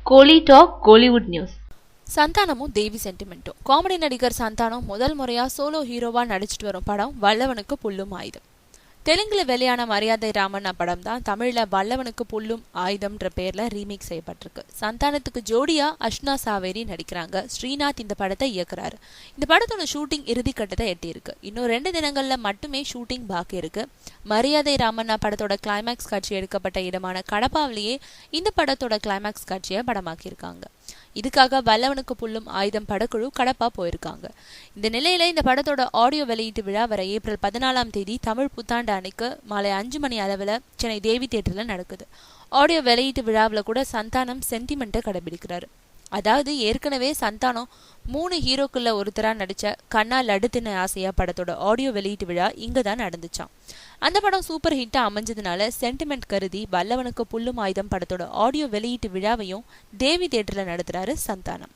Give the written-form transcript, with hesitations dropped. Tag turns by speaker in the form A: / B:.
A: கோலி talk Kollywood news.
B: சந்தானமும் தேவி சென்டிமெண்ட்டும். Comedy நடிகர் சந்தானம் முதல் முறையா சோலோ ஹீரோவா நடிச்சிட்டு வரும் படம் வல்லவனுக்கு புல்லும் ஆயுதம். தெலுங்குல வெளியான மரியாதை ராமண்ணா படம் தான் தமிழ்ல வல்லவனுக்கு புல்லும் ஆயுதம்ன்ற பேர்ல ரீமேக் செய்யப்பட்டிருக்கு. சந்தானத்துக்கு ஜோடியா அஷ்னா சாவேரி நடிக்கிறாங்க. ஸ்ரீநாத் இந்த படத்தை இயக்குறாரு. இந்த படத்தோட ஷூட்டிங் இறுதி கட்டத்தை எட்டியிருக்கு. இன்னும் 2 தினங்கள்ல மட்டுமே ஷூட்டிங் பாக்கி இருக்கு. மரியாதை ராமண்ணா படத்தோட கிளைமேக்ஸ் காட்சி எடுக்கப்பட்ட இடமான கடப்பாவிலேயே இந்த படத்தோட கிளைமேக்ஸ் காட்சியை படமாக்கியிருக்காங்க. இதுக்காக வல்லவனுக்கு புல்லும் ஆயுதம் படக்குழு கடப்பா போயிருக்காங்க. இந்த நிலையில இந்த படத்தோட ஆடியோ வெளியீட்டு விழா வர ஏப்ரல் 14ஆம் தேதி தமிழ் புத்தாண்டு அன்னைக்கு மாலை 5 மணி அளவில் சென்னை தேவி தியேட்டர்ல நடக்குது. ஆடியோ வெளியீட்டு விழாவில் கூட சந்தானம் சென்டிமெண்ட்டை கடைபிடிக்கிறாரு. அதாவது ஏற்கனவே சந்தானம் 3 ஹீரோக்குள்ள ஒருத்தரா நடிச்ச கண்ணா லட்டு தின்ன ஆசையா படத்தோட ஆடியோ வெளியீட்டு விழா இங்கதான் நடந்துச்சான். அந்த படம் சூப்பர் ஹிட்டா அமைஞ்சதுனால சென்டிமெண்ட் கருதி வல்லவனுக்கு புல்லும் ஆயுதம் படத்தோட ஆடியோ வெளியீட்டு விழாவையும் தேவி தியேட்டர்ல நடத்துறாரு சந்தானம்.